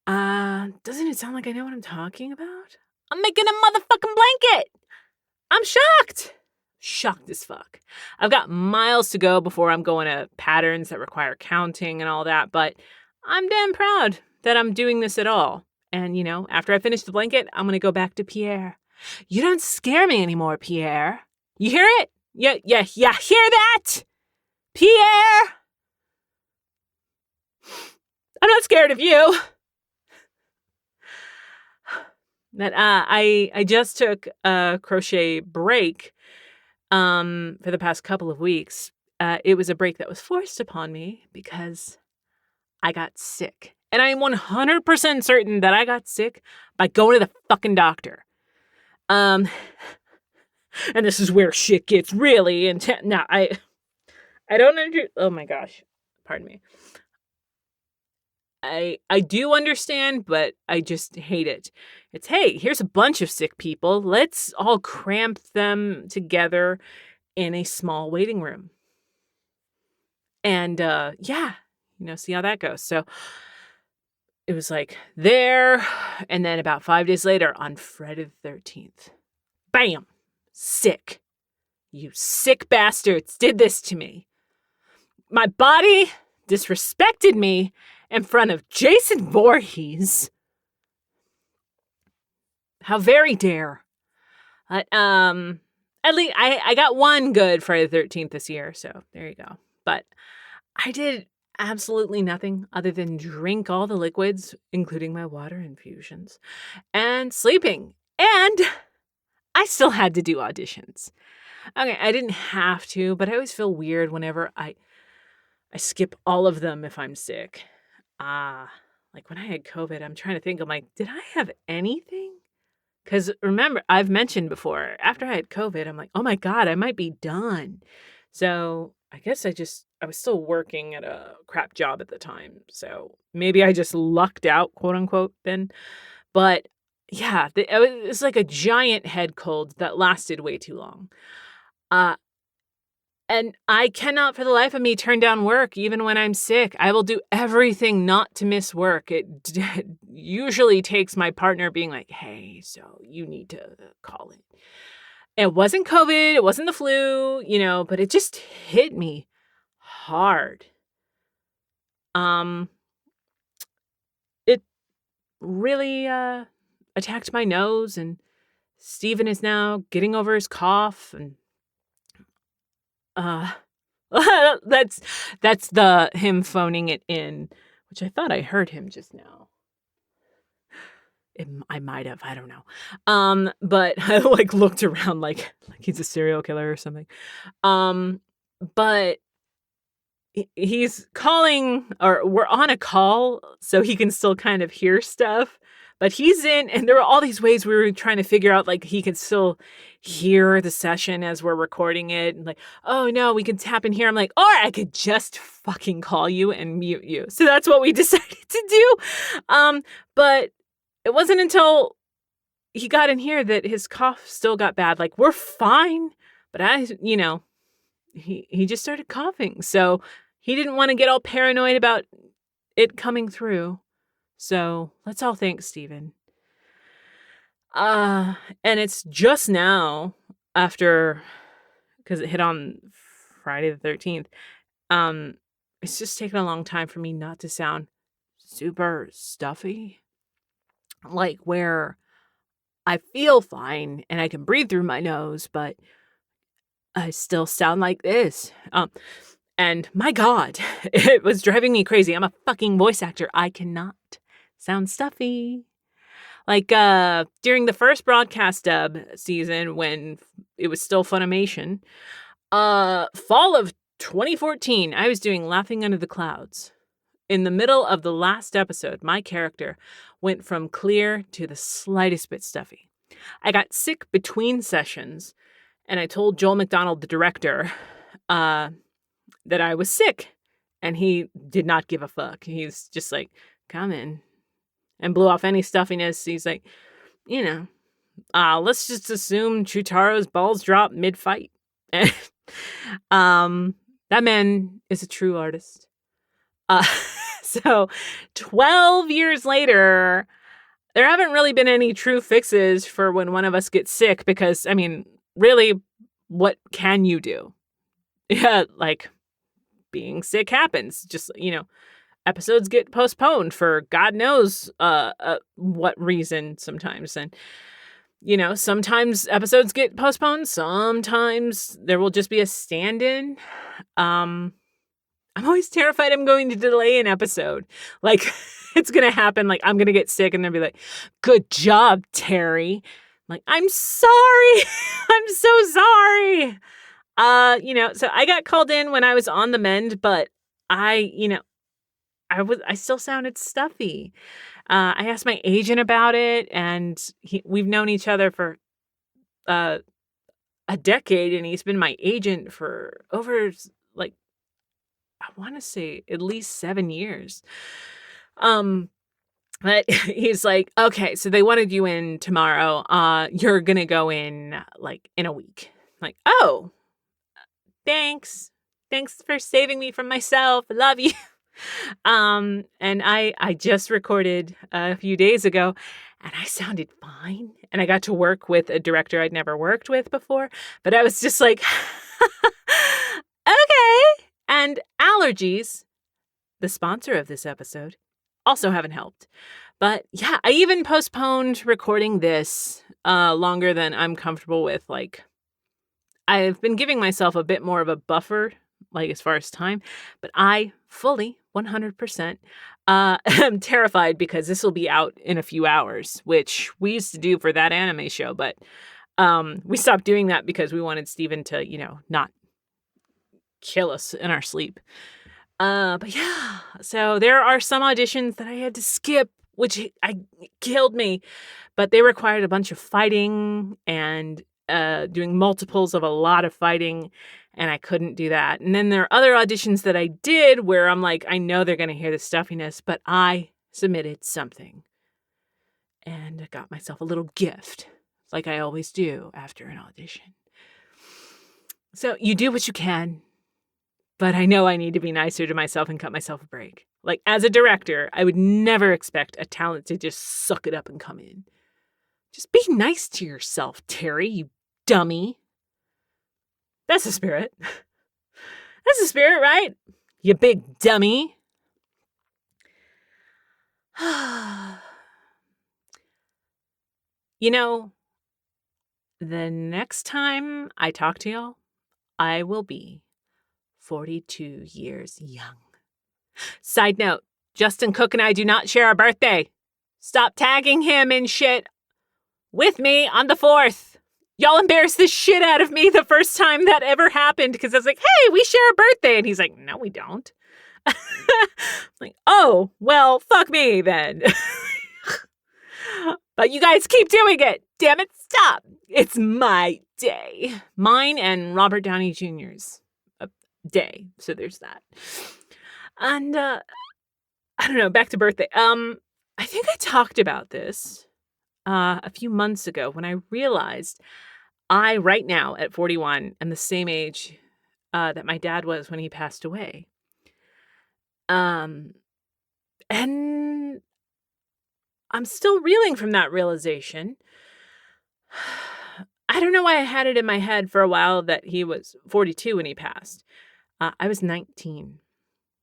Doesn't it sound like I know what I'm talking about? I'm making a motherfucking blanket. I'm shocked. Shocked as fuck. I've got miles to go before I'm going to patterns that require counting and all that, but I'm damn proud that I'm doing this at all. And, after I finish the blanket, I'm going to go back to Pierre. You don't scare me anymore, Pierre. You hear it? Yeah, hear that? Pierre! I'm not scared of you. But I just took a crochet break for the past couple of weeks. It was a break that was forced upon me because I got sick. And I'm 100% certain that I got sick by going to the fucking doctor. And this is where shit gets really intense. Now, I don't understand. Oh my gosh. Pardon me. I do understand, but I just hate it. It's, hey, here's a bunch of sick people. Let's all cramp them together in a small waiting room. And see how that goes. So it was like there, and then about 5 days later on Friday the 13th, bam, sick. You sick bastards did this to me. My body disrespected me in front of Jason Voorhees. How very dare. At least I got one good Friday the 13th this year, so there you go. But I did absolutely nothing other than drink all the liquids, including my water infusions, and sleeping. And I still had to do auditions. Okay, I didn't have to, but I always feel weird whenever I skip all of them if I'm sick. Like when I had COVID, I'm trying to think, I'm like, did I have anything? Because remember, I've mentioned before, after I had COVID, I'm like, oh my God, I might be done. So I guess I was still working at a crap job at the time. So maybe I just lucked out, quote unquote, then. But yeah, it was like a giant head cold that lasted way too long. And I cannot for the life of me turn down work even when I'm sick. I will do everything not to miss work. It usually takes my partner being like, hey, so you need to call it. It wasn't COVID. It wasn't the flu, but it just hit me hard. It really attacked my nose, and Steven is now getting over his cough, and that's him phoning it in, which I thought I heard him just now. I might have, I don't know. But I looked around like he's a serial killer or something. But he's calling, or we're on a call, so he can still kind of hear stuff. But he's in, and there were all these ways we were trying to figure out, he could still hear the session as we're recording it. And oh no, we can tap in here. I'm like, or I could just fucking call you and mute you. So that's what we decided to do. But it wasn't until he got in here that his cough still got bad. We're fine. But he just started coughing. So he didn't want to get all paranoid about it coming through. So let's all thank Steven. And it's just now because it hit on Friday the 13th. It's just taken a long time for me not to sound super stuffy. Where I feel fine and I can breathe through my nose, but I still sound like this. And my God, it was driving me crazy. I'm a fucking voice actor. I cannot sound stuffy. During the first broadcast dub season when it was still Funimation, fall of 2014, I was doing Laughing Under the Clouds. In the middle of the last episode, my character went from clear to the slightest bit stuffy. I got sick between sessions, and I told Joel McDonald, the director, that I was sick, and he did not give a fuck. He's just like, come in, and blew off any stuffiness. He's like, let's just assume Chutaro's balls drop mid-fight. That man is a true artist. So 12 years later, there haven't really been any true fixes for when one of us gets sick because, I mean, really, what can you do? Yeah, like being sick happens. Just, episodes get postponed for God knows what reason sometimes. And, sometimes episodes get postponed. Sometimes there will just be a stand-in. I'm always terrified I'm going to delay an episode. Like, it's going to happen. Like, I'm going to get sick and they'll be like, good job, Terri. I'm like, I'm sorry. I'm so sorry. So I got called in when I was on the mend, but I still sounded stuffy. I asked my agent about it, and we've known each other for a decade, and he's been my agent for over, like, I want to say at least 7 years. But he's like, okay, so they wanted you in tomorrow. You're going to go in like in a week. I'm like, oh, thanks. Thanks for saving me from myself. I love you. And I just recorded a few days ago and I sounded fine. And I got to work with a director I'd never worked with before, but I was just like, okay. And Allergies, the sponsor of this episode, also haven't helped. But yeah, I even postponed recording this longer than I'm comfortable with. Like, I've been giving myself a bit more of a buffer, like as far as time, but I fully 100% am terrified because this will be out in a few hours, which we used to do for that anime show, but we stopped doing that because we wanted Steven to, not kill us in our sleep. But yeah, so there are some auditions that I had to skip, which killed me, but they required a bunch of fighting and doing multiples of a lot of fighting, and I couldn't do that. And then there are other auditions that I did where I'm like, I know they're going to hear the stuffiness, but I submitted something and I got myself a little gift, like I always do after an audition. So you do what you can. But I know I need to be nicer to myself and cut myself a break. Like, as a director, I would never expect a talent to just suck it up and come in. Just be nice to yourself, Terri, you dummy. That's the spirit. That's the spirit, right? You big dummy. The next time I talk to y'all, I will be 42 years young. Side note, Justin Cook and I do not share a birthday. Stop tagging him and shit with me on the 4th. Y'all embarrassed the shit out of me the first time that ever happened because I was like, hey, we share a birthday. And he's like, no, we don't. Like, oh, well, fuck me then. But you guys keep doing it. Damn it, stop. It's my day. Mine and Robert Downey Jr.'s day. So there's that. And I don't know, back to birthday. I think I talked about this a few months ago when I realized I, right now at 41, am the same age that my dad was when he passed away. And I'm still reeling from that realization. I don't know why I had it in my head for a while that he was 42 when he passed. I was 19.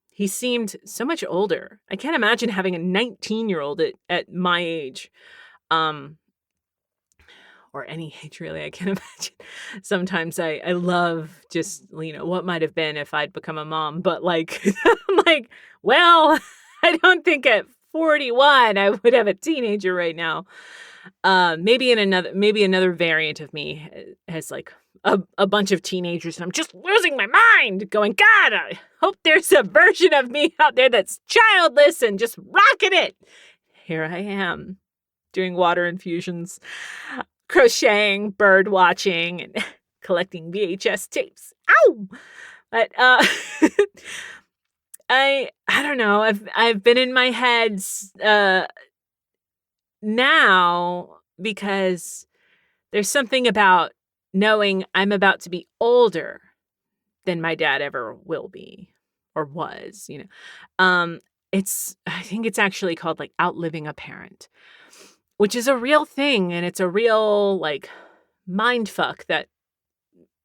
He seemed so much older. I can't imagine having a 19-year-old at my age. Or any age, really. I can't imagine. Sometimes I love just, what might have been if I'd become a mom. But, like, I'm like, well, I don't think at 41 I would have a teenager right now. Maybe another variant of me has, like, a bunch of teenagers and I'm just losing my mind going, God, I hope there's a version of me out there that's childless and just rocking it. Here I am doing water infusions, crocheting, bird watching, and collecting VHS tapes. Ow! But I don't know. I've been in my head now because there's something about knowing I'm about to be older than my dad ever will be or was, I think it's actually called like outliving a parent, which is a real thing. And it's a real like mind fuck that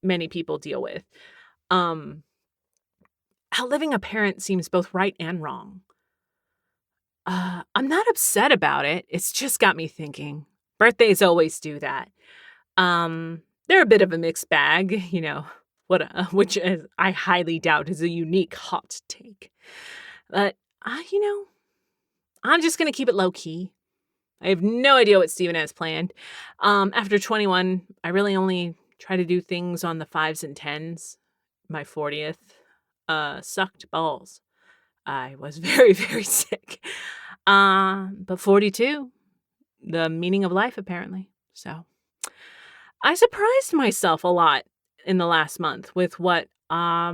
many people deal with. Outliving a parent seems both right and wrong. I'm not upset about it. It's just got me thinking. Birthdays always do that. They're a bit of a mixed bag, which is, I highly doubt is a unique hot take. But, I'm just going to keep it low key. I have no idea what Steven has planned. After 21, I really only try to do things on the 5s and 10s. My 40th sucked balls. I was very, very sick. But 42, the meaning of life, apparently. So I surprised myself a lot in the last month with what I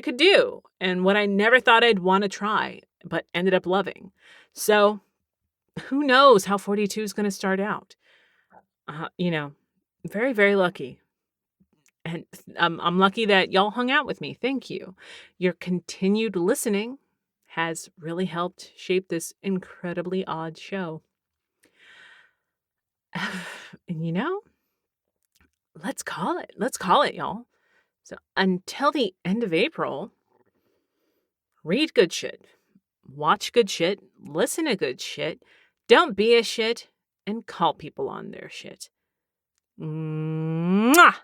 could do and what I never thought I'd want to try, but ended up loving. So who knows how 42 is going to start out? Very, very lucky. And I'm lucky that y'all hung out with me. Thank you. Your continued listening has really helped shape this incredibly odd show. And let's call it. Let's call it, y'all. So until the end of April, read good shit, watch good shit, listen to good shit, don't be a shit, and call people on their shit. Mwah!